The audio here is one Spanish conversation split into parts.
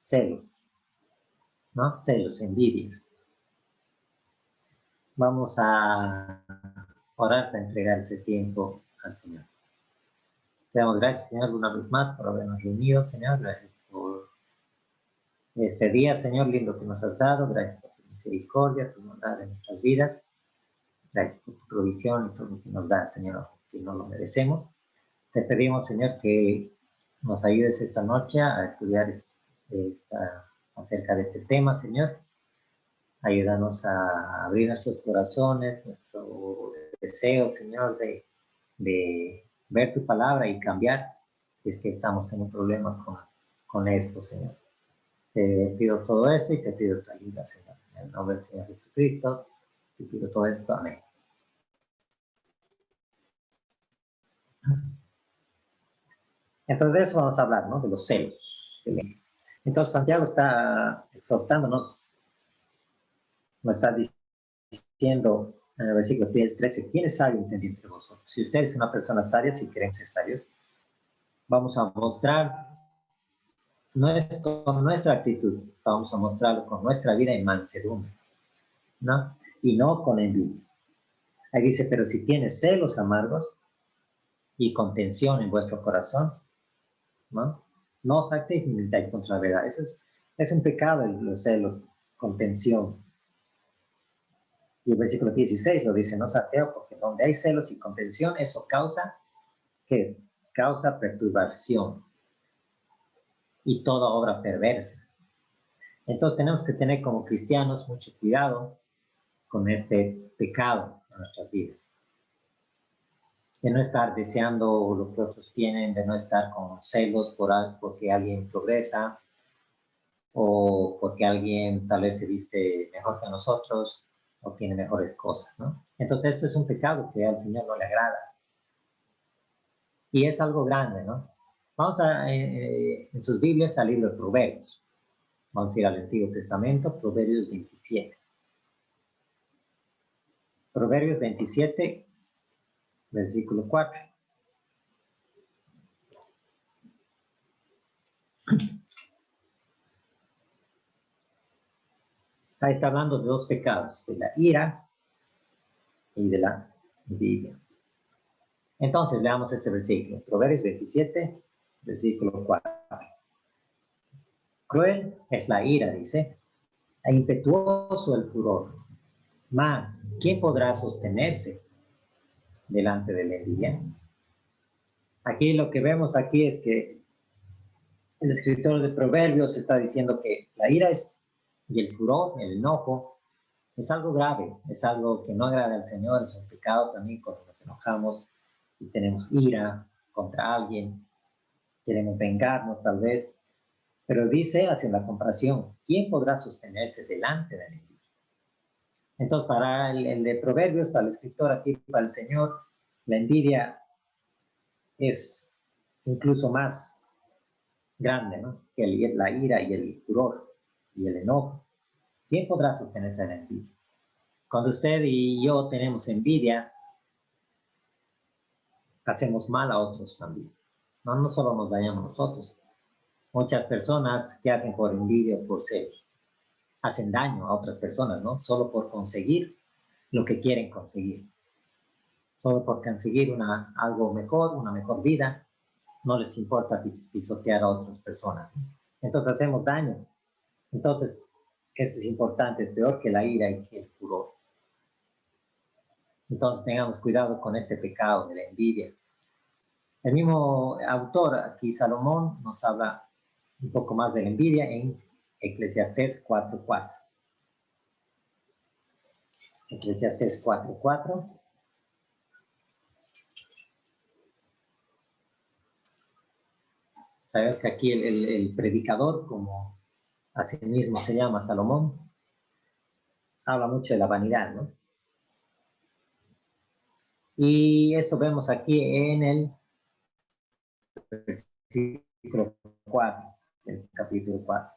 celos, ¿no? Celos, envidias. Vamos a orar para entregar ese tiempo al Señor. Te damos gracias, Señor, una vez más por habernos reunido, Señor. Gracias por este día, Señor, lindo que nos has dado. Gracias por tu misericordia, tu bondad en nuestras vidas. Gracias por tu provisión y todo lo que nos das, Señor, que no lo merecemos. Te pedimos, Señor, que nos ayudes esta noche a estudiar acerca de este tema, Señor. Ayúdanos a abrir nuestros corazones, nuestro deseo, Señor, de ver tu palabra y cambiar si es que estamos en un problema con esto, Señor. Te pido todo esto y te pido tu ayuda, Señor. En el nombre del Señor Jesucristo, te pido todo esto. Amén. Entonces de eso vamos a hablar, ¿no? De los celos. Entonces Santiago está exhortándonos, nos está diciendo en el versículo 13, ¿quién es sabio entendido entre vosotros? Si usted es una persona sabia, si queremos ser sabios, vamos a mostrar con nuestra actitud, vamos a mostrarlo con nuestra vida en mansedumbre, ¿no? Y no con envidia. Ahí dice, pero si tienes celos amargos y contención en vuestro corazón, ¿no? No os actéis ni militáis contra la verdad. Eso es un pecado, los celos, contención. Y el versículo 16 lo dice, no os ateo, porque donde hay celos y contención, eso causa, ¿qué? Causa perturbación y toda obra perversa. Entonces tenemos que tener como cristianos mucho cuidado con este pecado en nuestras vidas. De no estar deseando lo que otros tienen, de no estar con celos porque alguien progresa o porque alguien tal vez se viste mejor que nosotros o tiene mejores cosas, ¿no? Entonces eso es un pecado que al Señor no le agrada. Y es algo grande, ¿no? Vamos en sus Biblias al libro de Proverbios. Vamos a ir al Antiguo Testamento, Proverbios 27. Proverbios 27, versículo 4. Ahí está hablando de dos pecados, de la ira y de la envidia. Entonces, leamos este versículo. Proverbios 27, versículo 4. Cruel es la ira, dice, e impetuoso el furor. Mas, ¿quién podrá sostenerse delante de la envidia? Aquí lo que vemos aquí es que el escritor de Proverbios está diciendo que la ira y el furor, el enojo, es algo grave, es algo que no agrada al Señor, es un pecado también cuando nos enojamos y tenemos ira contra alguien, queremos vengarnos tal vez, pero dice, hacia la comparación, ¿quién podrá sostenerse delante de él? Entonces, para el de Proverbios, para el escritor aquí, para el Señor, la envidia es incluso más grande, ¿no? Que la ira y el furor y el enojo. ¿Quién podrá sostenerse de la envidia? Cuando usted y yo tenemos envidia, hacemos mal a otros también. No solo nos dañamos nosotros. Muchas personas que hacen por envidia o por celos, hacen daño a otras personas, ¿no? Solo por conseguir lo que quieren conseguir. Solo por conseguir algo mejor, una mejor vida, no les importa pisotear a otras personas. Entonces hacemos daño. Entonces, eso es importante, es peor que la ira y que el furor. Entonces tengamos cuidado con este pecado de la envidia. El mismo autor, aquí Salomón, nos habla un poco más de la envidia en Eclesiastés 4:4. Eclesiastés 4:4. Sabes que aquí el predicador, como así mismo se llama Salomón, habla mucho de la vanidad, ¿no? Y esto vemos aquí en el versículo 4, del capítulo 4.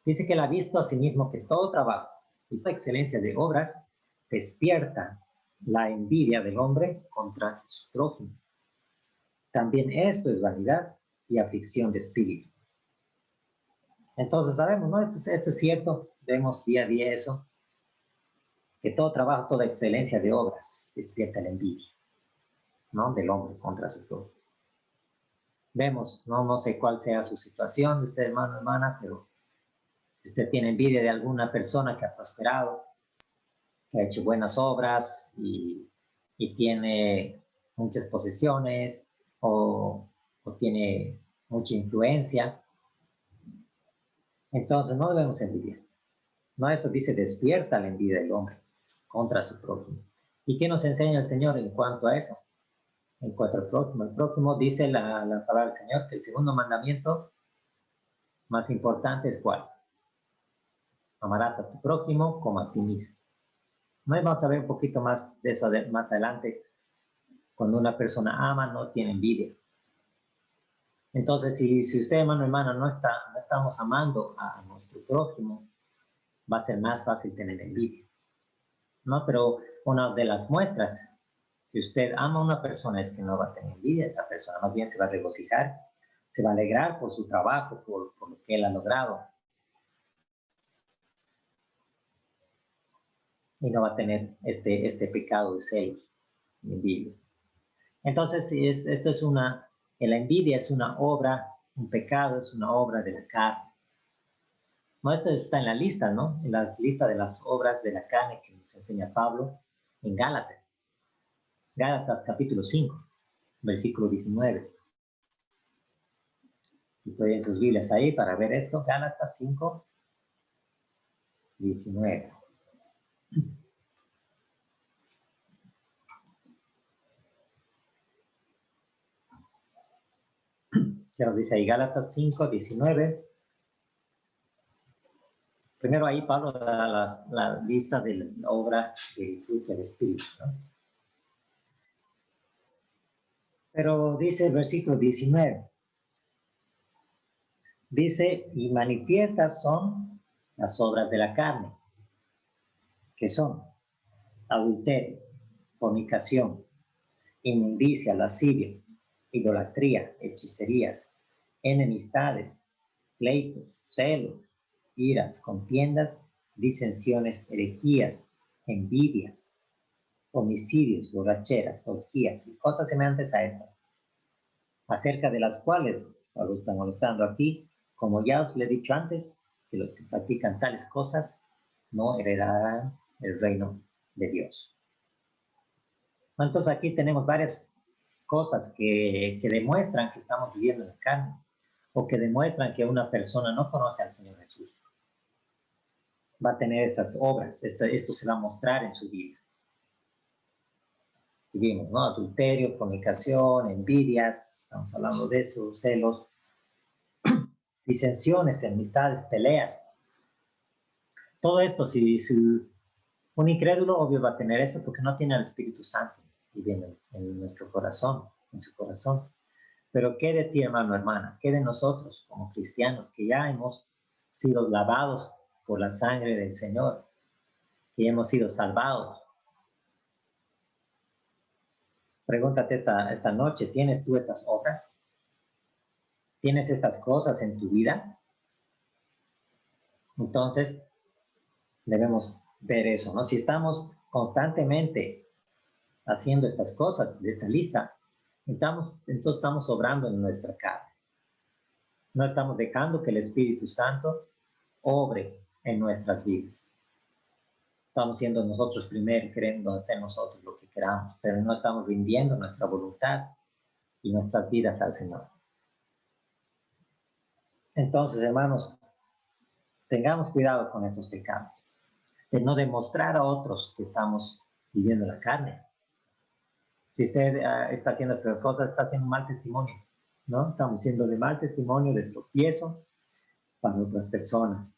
Dice que él ha visto a sí mismo que todo trabajo y toda excelencia de obras despierta la envidia del hombre contra su prójimo. También esto es vanidad y aflicción de espíritu. Entonces sabemos, ¿no? Esto es cierto, vemos día a día eso, que todo trabajo, toda excelencia de obras despierta la envidia, ¿no? Del hombre contra su propio. Vemos, no sé cuál sea su situación de usted, hermano, hermana, pero si usted tiene envidia de alguna persona que ha prosperado, que ha hecho buenas obras y tiene muchas posesiones o tiene mucha influencia, entonces no debemos envidiar. No, eso dice, despierta la envidia del hombre contra su prójimo. ¿Y qué nos enseña el Señor en cuanto a eso? En cuanto al prójimo. El prójimo dice la palabra del Señor que el segundo mandamiento más importante es ¿cuál? Amarás a tu prójimo como a ti mismo. No, vamos a ver un poquito más de eso más adelante. Cuando una persona ama, no tiene envidia. Entonces, si usted, hermano, hermana, no estamos amando a nuestro prójimo, va a ser más fácil tener envidia, ¿no? Pero una de las muestras, si usted ama a una persona, es que no va a tener envidia. Esa persona más bien se va a regocijar, se va a alegrar por su trabajo, por lo que él ha logrado, y no va a tener este pecado de celos, de envidia. Entonces, esto es la envidia es una obra, un pecado es una obra de la carne. No, esto está en la lista, ¿no? En la lista de las obras de la carne que nos enseña Pablo en Gálatas. Gálatas capítulo 5, versículo 19. Si pueden sus Biblias ahí para ver esto, Gálatas 5, 19. ¿Qué nos dice ahí? Gálatas 5, 19. Primero ahí Pablo da la lista de la obra del fruto del Espíritu, ¿no? Pero dice el versículo 19, dice, y manifiestas son las obras de la carne, que son adulterio, fornicación, inmundicia, lascivia, idolatría, hechicerías, enemistades, pleitos, celos, iras, contiendas, disensiones, herejías, envidias, homicidios, borracheras, orgías y cosas semejantes a estas, acerca de las cuales Pablo está molestando aquí, como ya os le he dicho antes, que los que practican tales cosas no heredarán el reino de Dios. Entonces aquí tenemos varias cosas que demuestran que estamos viviendo en la carne o que demuestran que una persona no conoce al Señor Jesús. Va a tener esas obras, esto se va a mostrar en su vida. Vivimos, ¿no? Adulterio, fornicación, envidias, estamos hablando de eso, celos, disensiones, enemistades, peleas. Todo esto, si un incrédulo, obvio, va a tener eso porque no tiene al Espíritu Santo viviendo en nuestro corazón, en su corazón. Pero ¿qué de ti, hermano, hermana? ¿Qué de nosotros como cristianos que ya hemos sido lavados por la sangre del Señor, que hemos sido salvados? Pregúntate esta noche, ¿tienes tú estas obras? ¿Tienes estas cosas en tu vida? Entonces, debemos ver eso, ¿no? Si estamos constantemente haciendo estas cosas de esta lista, entonces estamos obrando en nuestra carne. No estamos dejando que el Espíritu Santo obre en nuestras vidas. Estamos siendo nosotros primero, queriendo hacer nosotros lo que queramos, pero no estamos rindiendo nuestra voluntad y nuestras vidas al Señor. Entonces, hermanos, tengamos cuidado con estos pecados, de no demostrar a otros que estamos viviendo la carne. Si usted está haciendo esas cosas, está haciendo un mal testimonio, ¿no? Estamos siendo de mal testimonio, de tropiezo para otras personas,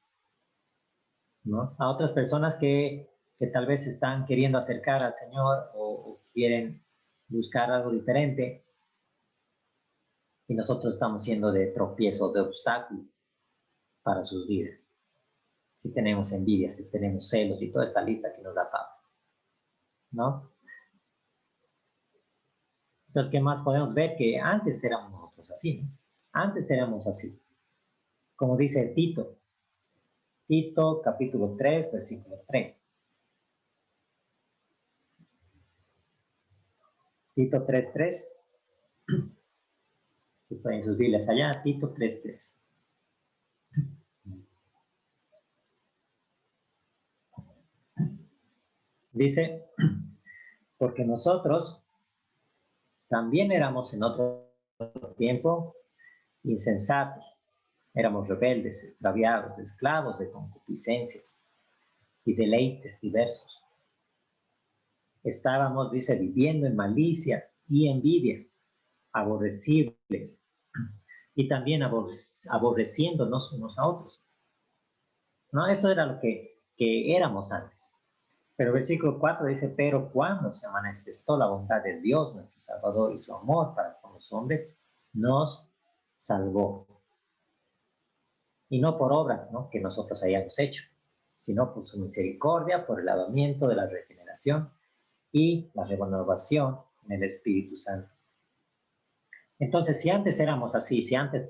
¿no? A otras personas que tal vez están queriendo acercar al Señor o quieren buscar algo diferente, y nosotros estamos siendo de tropiezo, de obstáculo para sus vidas. Si tenemos envidia, si tenemos celos y toda esta lista que nos da Pablo, ¿no? Entonces, ¿qué más podemos ver? Que antes éramos nosotros así, ¿no? Antes éramos así. como dice Tito. Tito capítulo 3, versículo 3. Tito 3:3. Si pueden sus Biblias allá, Tito 3:3. Dice, porque nosotros también éramos en otro tiempo insensatos, éramos rebeldes, extraviados, esclavos de concupiscencias y deleites diversos. Estábamos, dice, viviendo en malicia y envidia, aborrecibles, y también aborreciéndonos unos a otros. No, eso era lo que éramos antes. Pero el versículo 4 dice, pero cuando se manifestó la bondad de Dios, nuestro Salvador, y su amor para con los hombres, nos salvó. Y no por obras, ¿no?, que nosotros hayamos hecho, sino por su misericordia, por el lavamiento de la regeneración y la renovación en el Espíritu Santo. Entonces, si antes éramos así, si antes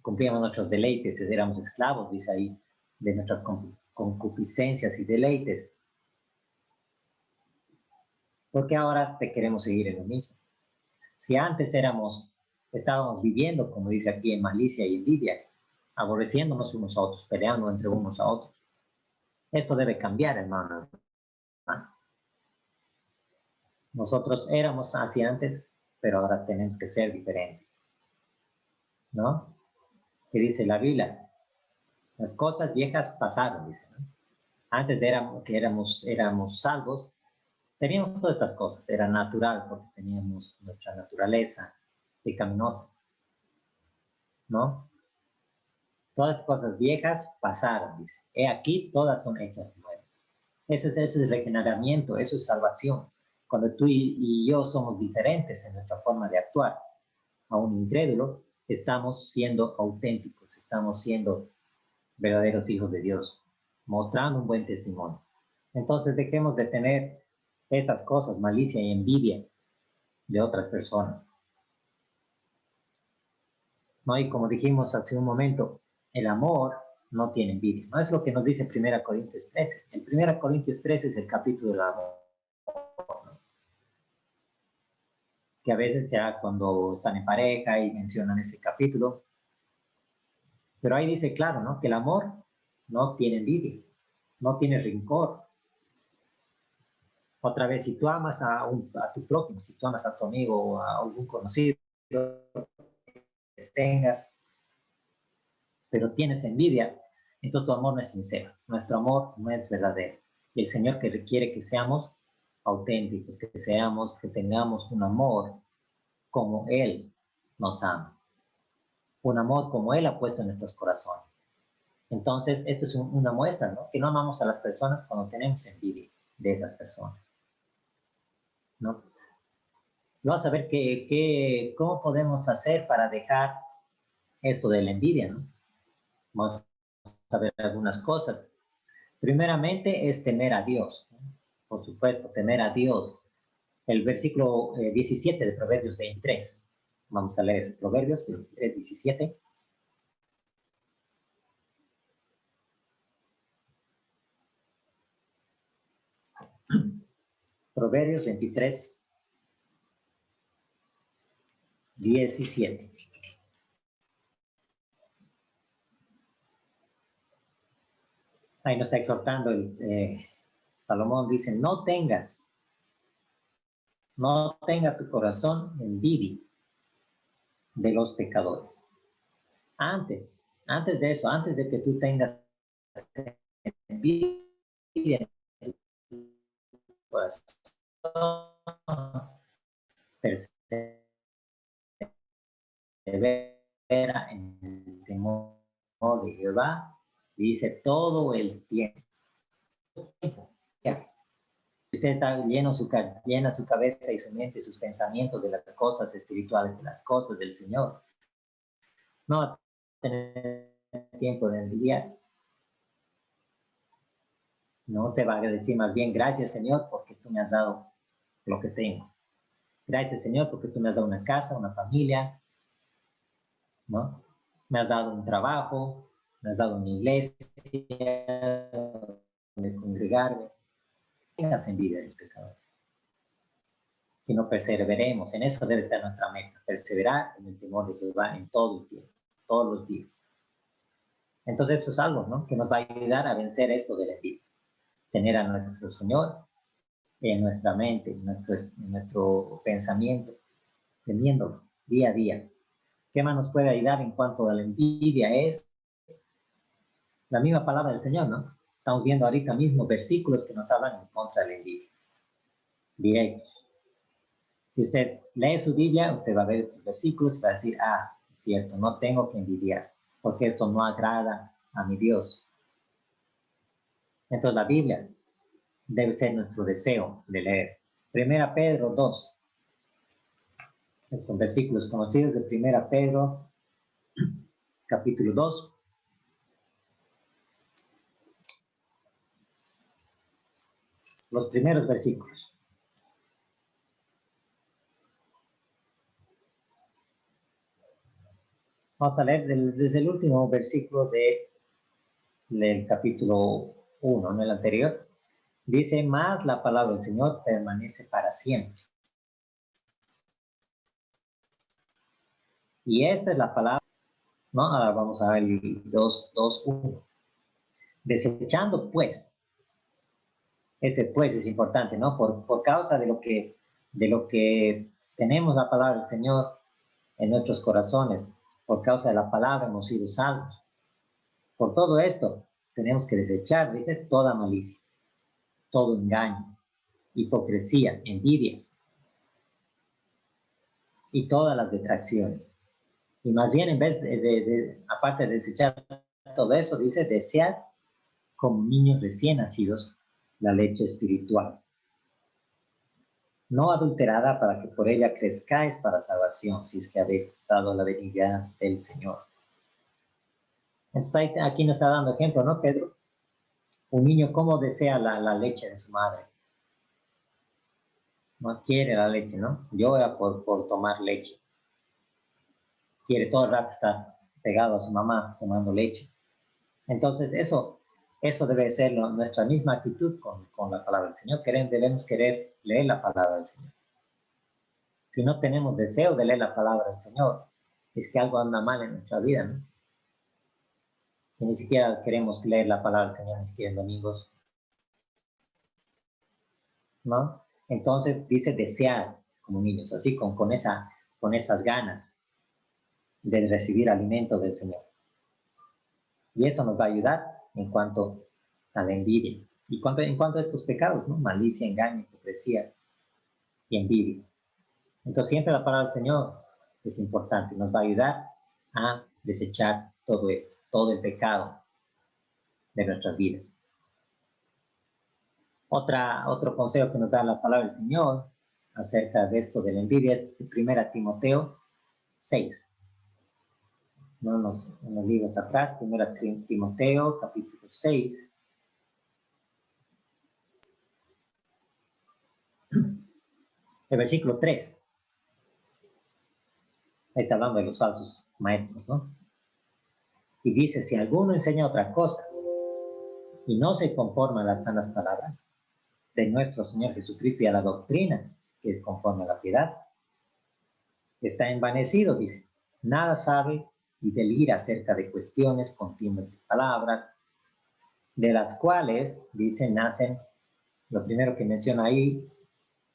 cumplíamos nuestros deleites, éramos esclavos, dice ahí, de nuestras concupiscencias y deleites, ¿por qué ahora te queremos seguir en lo mismo? Si antes estábamos viviendo, como dice aquí, en malicia y envidia, aborreciéndonos unos a otros, peleando entre unos a otros. Esto debe cambiar, hermano. Nosotros éramos así antes, pero ahora tenemos que ser diferentes, ¿no? Que dice la Biblia, las cosas viejas pasaron, dice, ¿no? Antes éramos salvos, teníamos todas estas cosas, era natural porque teníamos nuestra naturaleza pecaminosa, ¿no? Todas las cosas viejas pasaron, dice. He aquí, todas son hechas nuevas. Ese es el regeneramiento, eso es salvación. Cuando tú y yo somos diferentes en nuestra forma de actuar, a un incrédulo, estamos siendo auténticos, estamos siendo verdaderos hijos de Dios, mostrando un buen testimonio. Entonces dejemos de tener estas cosas, malicia y envidia de otras personas. ¿No? Y como dijimos hace un momento, el amor no tiene envidia. No es lo que nos dice 1 Corintios 13. El 1 Corintios 13 es el capítulo del amor, ¿no? Que a veces ya cuando están en pareja y mencionan ese capítulo, pero ahí dice claro, ¿no?, que el amor no tiene envidia, no tiene rencor. Otra vez, si tú amas a tu prójimo, si tú amas a tu amigo o a algún conocido que tengas, pero tienes envidia, entonces tu amor no es sincero, nuestro amor no es verdadero. Y el Señor que requiere que seamos auténticos, que tengamos un amor como Él nos ama, un amor como Él ha puesto en nuestros corazones. Entonces, esto es una muestra, ¿no?, que no amamos a las personas cuando tenemos envidia de esas personas, ¿no? Vamos a ver cómo podemos hacer para dejar esto de la envidia, ¿no? Vamos a ver algunas cosas. Primeramente es temer a Dios, ¿no? Por supuesto, temer a Dios. El versículo 17 de Proverbios 23. Vamos a leer Proverbios 23, 17. Proverbios 23, 17. Ahí nos está exhortando Salomón, dice, no tenga tu corazón envidia de los pecadores. Antes de eso, antes de que tú tengas envidia en tu corazón, persevera en el temor de Jehová, dice todo el tiempo. Ya. Usted está llena su cabeza y su mente y sus pensamientos de las cosas espirituales, de las cosas del Señor. No va a tener tiempo de envidiar. No, te va a decir más bien, gracias Señor porque tú me has dado lo que tengo. Gracias Señor porque tú me has dado una casa, una familia, ¿no? me has dado un trabajo, me has dado una iglesia donde congregarme. Tengas envidia de los pecadores. Sino perseveremos. En eso debe estar nuestra meta. Perseverar en el temor de Jehová en todo el tiempo, todos los días. Entonces eso es algo, ¿no?, que nos va a ayudar a vencer esto de la envidia. Tener a nuestro Señor en nuestra mente, en nuestro pensamiento, teniéndolo día a día. ¿Qué más nos puede ayudar en cuanto a la envidia? Es la misma palabra del Señor, ¿no? Estamos viendo ahorita mismo versículos que nos hablan en contra de la envidia. Directos. Si usted lee su Biblia, usted va a ver estos versículos y va a decir, es cierto, no tengo que envidiar, porque esto no agrada a mi Dios. Entonces la Biblia debe ser nuestro deseo de leer. Primera Pedro 2. Estos son versículos conocidos de Primera Pedro, capítulo 2. Los primeros versículos. Vamos a leer desde el último versículo del capítulo 1, en el anterior. Dice, más la palabra del Señor permanece para siempre. Y esta es la palabra, ¿no? Ahora vamos a ver el 2:1. Desechando, pues. Ese pues es importante, ¿no? Por causa de lo que tenemos la palabra del Señor en nuestros corazones, por causa de la palabra hemos sido salvos. Por todo esto, tenemos que desechar, dice, toda malicia, todo engaño, hipocresía, envidias y todas las detracciones. Y más bien, en vez aparte de desechar todo eso, dice, desear como niños recién nacidos la leche espiritual, no adulterada, para que por ella crezcáis para salvación, si es que habéis gustado la benignidad del Señor. Entonces aquí nos está dando ejemplo, ¿no, Pedro? Un niño, ¿cómo desea la leche de su madre? No quiere la leche, ¿no? Llora por tomar leche. Quiere todo el rato estar pegado a su mamá tomando leche. Entonces eso debe ser nuestra misma actitud con la palabra del Señor. Debemos querer leer la palabra del Señor. Si no tenemos deseo de leer la palabra del Señor, es que algo anda mal en nuestra vida, ¿no? Si ni siquiera queremos leer la palabra del Señor, ni siquiera en domingos, ¿no? Entonces dice desear como niños, así con esas ganas de recibir alimento del Señor. Y eso nos va a ayudar en cuanto a la envidia. Y en cuanto a estos pecados, ¿no? Malicia, engaño, hipocresía y envidia. Entonces siempre la palabra del Señor es importante, nos va a ayudar a desechar todo esto, todo el pecado de nuestras vidas. Otro consejo que nos da la palabra del Señor acerca de esto de la envidia es 1 Timoteo 6. No en los libros atrás, 1 Timoteo capítulo 6. El versículo 3. Ahí está hablando de los falsos maestros, ¿no? Y dice, si alguno enseña otra cosa y no se conforma a las sanas palabras de nuestro Señor Jesucristo y a la doctrina que es conforme a la piedad, está envanecido, dice, nada sabe y delira acerca de cuestiones continuas de palabras, de las cuales, dice, nacen, lo primero que menciona ahí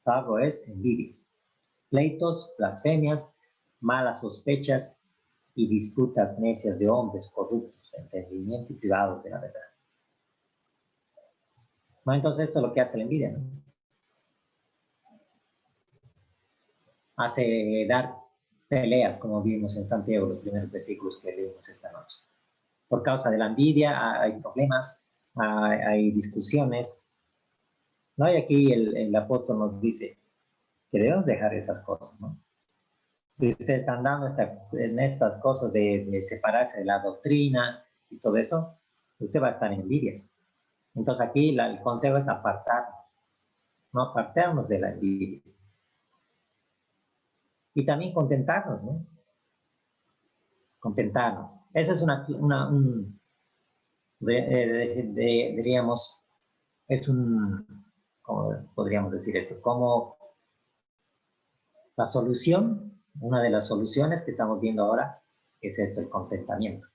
Pablo es envidias, pleitos, blasfemias, malas sospechas y disputas necias de hombres corruptos, entendimiento y privados de la verdad. Bueno, entonces esto es lo que hace la envidia, ¿no? Hace dar peleas, como vimos en Santiago, los primeros versículos que leímos esta noche. Por causa de la envidia hay problemas, hay discusiones, ¿no? Y aquí el apóstol nos dice que debemos dejar esas cosas, ¿no? Si ustedes están dando en estas cosas de separarse de la doctrina y todo eso, usted va a estar en envidias. Entonces aquí el consejo es apartarnos, no apartarnos de la envidia. Y también contentarnos, ¿no? contentarnos. Esa es diríamos, es ¿cómo podríamos decir esto? Como la solución, una de las soluciones que estamos viendo ahora es esto, el contentamiento.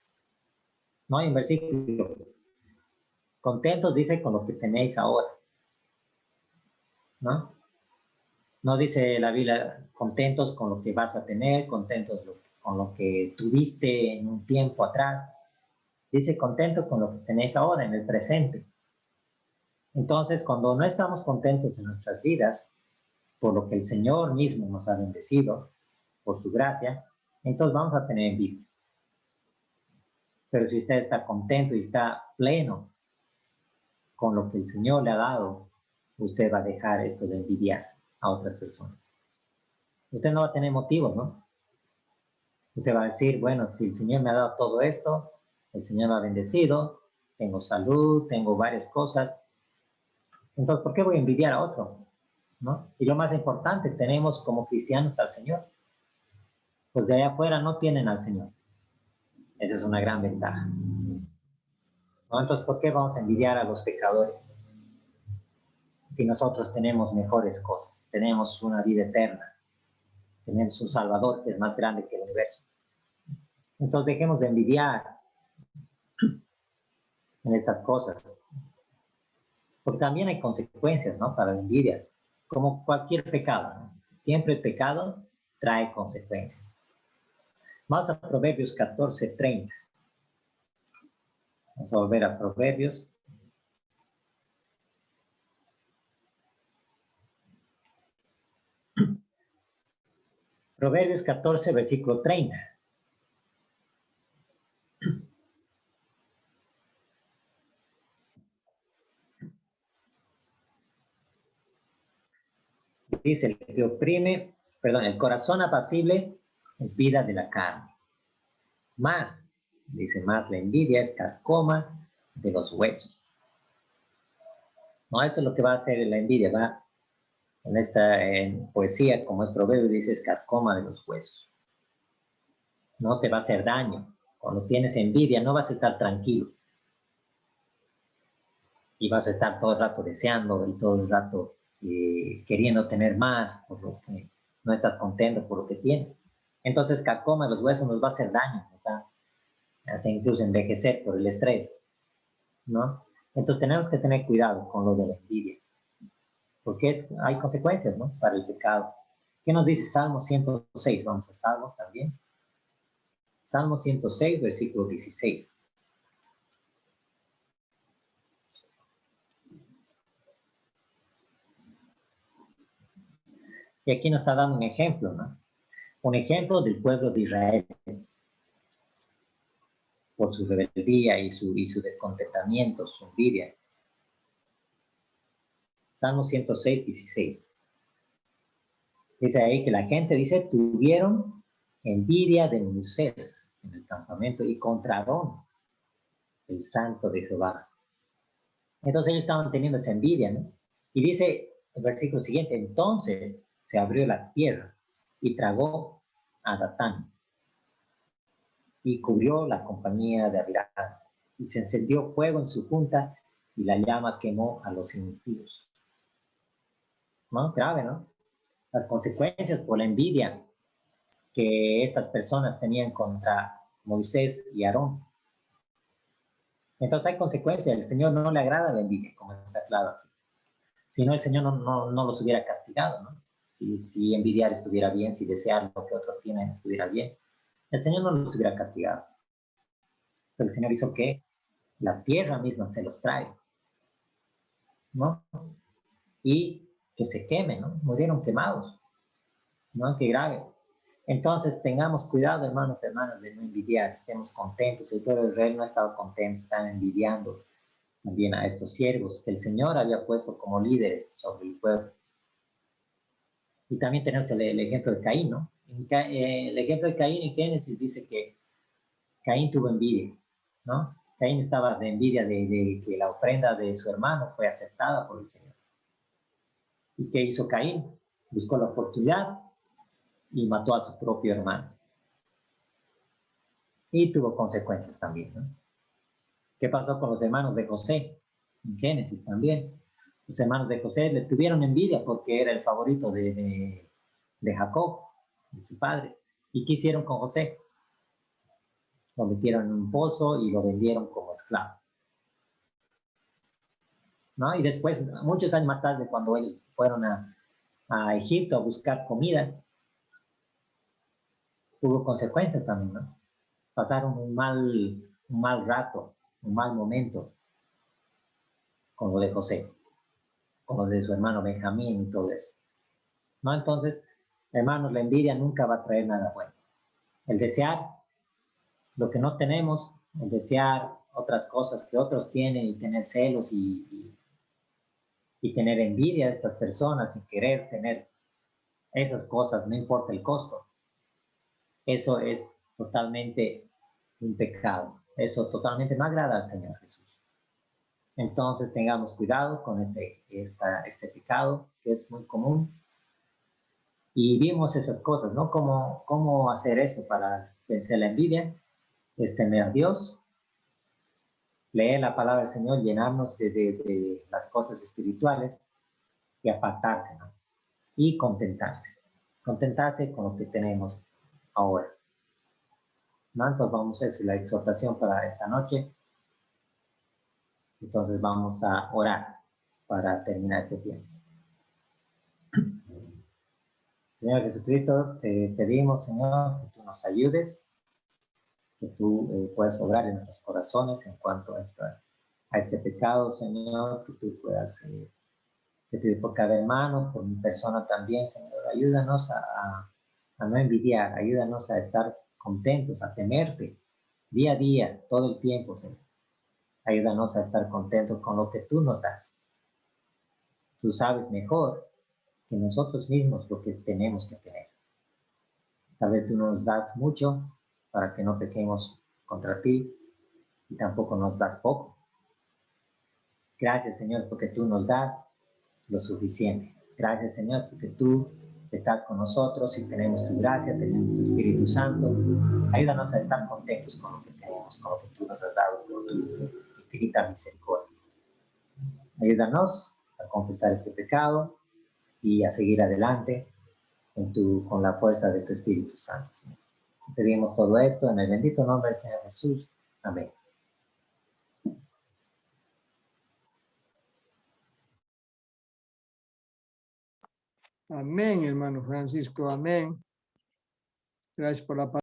No hay un versículo. Contentos dice con lo que tenéis ahora. ¿No? No dice la Biblia contentos con lo que vas a tener, contentos con lo que tuviste en un tiempo atrás. Dice contento con lo que tenéis ahora, en el presente. Entonces, cuando no estamos contentos en nuestras vidas, por lo que el Señor mismo nos ha bendecido, por su gracia, entonces vamos a tener envidia. Pero si usted está contento y está pleno con lo que el Señor le ha dado, usted va a dejar esto de envidiar a otras personas. Usted no va a tener motivos, ¿no? Usted va a decir, bueno, si el Señor me ha dado todo esto, el Señor me ha bendecido, tengo salud, tengo varias cosas, entonces, ¿por qué voy a envidiar a otro? ¿No? Y lo más importante, tenemos como cristianos al Señor. Pues de allá afuera no tienen al Señor. Esa es una gran ventaja. ¿No? Entonces, ¿por qué vamos a envidiar a los pecadores? Si nosotros tenemos mejores cosas, tenemos una vida eterna, tenemos un Salvador que es más grande que el universo. Entonces, dejemos de envidiar en estas cosas. Porque también hay consecuencias, ¿no? Para la envidia. Como cualquier pecado, ¿no? Siempre el pecado trae consecuencias. Vamos a Proverbios 14:30. Vamos a volver a Proverbios. Proverbios 14, versículo 30. Dice, el que oprime, perdón, el corazón apacible es vida de la carne. Más, dice más, la envidia es carcoma de los huesos. No, eso es lo que va a hacer la envidia, va en esta poesía, como es proverbio, dice es carcoma de los huesos. No te va a hacer daño. Cuando tienes envidia no vas a estar tranquilo. Y vas a estar todo el rato deseando y todo el rato queriendo tener más, por lo que no estás contento por lo que tienes. Entonces, carcoma de los huesos nos va a hacer daño, ¿verdad? Hace incluso envejecer por el estrés, ¿no? Entonces tenemos que tener cuidado con lo de la envidia, porque hay consecuencias, ¿no? Para el pecado. ¿Qué nos dice Salmo 106? Vamos a Salmos también. Salmo 106, versículo 16. Y aquí nos está dando un ejemplo, ¿no? Un ejemplo del pueblo de Israel por su rebeldía y su descontentamiento, su envidia. Salmo 106, 16. Dice ahí que la gente dice, tuvieron envidia de Moisés en el campamento y contra Aarón, el santo de Jehová. Entonces ellos estaban teniendo esa envidia, ¿no? Y dice el versículo siguiente, entonces se abrió la tierra y tragó a Datán y cubrió la compañía de Abiram y se encendió fuego en su junta y la llama quemó a los impíos. ¿No? Grave, ¿no? Las consecuencias por la envidia que estas personas tenían contra Moisés y Aarón. Entonces hay consecuencias. El Señor no le agrada la envidia, como está claro aquí. Si no, el Señor no los hubiera castigado, ¿no? Si envidiar estuviera bien, si desear lo que otros tienen estuviera bien, el Señor no los hubiera castigado. Pero el Señor hizo que la tierra misma se los trae, ¿no? Y que se quemen, ¿no? Murieron quemados, ¿no? Qué grave. Entonces tengamos cuidado, hermanos, hermanas, de no envidiar, estemos contentos. El pueblo de Israel no estaba contento, estaban envidiando también a estos siervos que el Señor había puesto como líderes sobre el pueblo. Y también tenemos el ejemplo de Caín, ¿no? El ejemplo de Caín en Génesis dice que Caín tuvo envidia, ¿no? Caín estaba de envidia de que la ofrenda de su hermano fue aceptada por el Señor. ¿Y qué hizo Caín? Buscó la oportunidad y mató a su propio hermano. y tuvo consecuencias también, ¿no? ¿Qué pasó con los hermanos de José? En Génesis también. Los hermanos de José le tuvieron envidia porque era el favorito de Jacob, de su padre. ¿Y qué hicieron con José? Lo metieron en un pozo y lo vendieron como esclavo, ¿no? Y después, muchos años más tarde, cuando ellos fueron a Egipto a buscar comida, hubo consecuencias también, ¿no? Pasaron un mal rato, un mal momento con lo de José, con lo de su hermano Benjamín y todo eso, ¿no? Entonces, hermanos, la envidia nunca va a traer nada bueno. El desear lo que no tenemos, el desear otras cosas que otros tienen y tener celos y tener envidia de estas personas y querer tener esas cosas, no importa el costo. Eso es totalmente un pecado. Eso totalmente no agrada al Señor Jesús. Entonces tengamos cuidado con este pecado que es muy común. Y vimos esas cosas, ¿no? ¿Cómo hacer eso para vencer la envidia? Es temer a Dios, leer la palabra del Señor, llenarnos de las cosas espirituales y apartarse, ¿no? Y contentarse. Contentarse con lo que tenemos ahora, ¿no? Entonces vamos a hacer la exhortación para esta noche. Entonces vamos a orar para terminar este tiempo. Señor Jesucristo, te pedimos, Señor, que tú nos ayudes, que tú puedas obrar en nuestros corazones en cuanto a este pecado, Señor, que tú puedas, te pido por cada hermano, por mi persona también, Señor, ayúdanos a no envidiar, ayúdanos a estar contentos, a temerte día a día, todo el tiempo, Señor. Ayúdanos a estar contentos con lo que tú nos das. Tú sabes mejor que nosotros mismos lo que tenemos que tener. Tal vez tú nos das mucho para que no pequemos contra ti y tampoco nos das poco. Gracias, Señor, porque tú nos das lo suficiente. Gracias, Señor, porque tú estás con nosotros y tenemos tu gracia, tenemos tu Espíritu Santo. Ayúdanos a estar contentos con lo que tenemos, con lo que tú nos has dado, por tu infinita misericordia. Ayúdanos a confesar este pecado y a seguir adelante con la fuerza de tu Espíritu Santo, Señor. Pedimos todo esto en el bendito nombre del Señor Jesús. Amén. Amén, hermano Francisco, amén. Gracias por la palabra.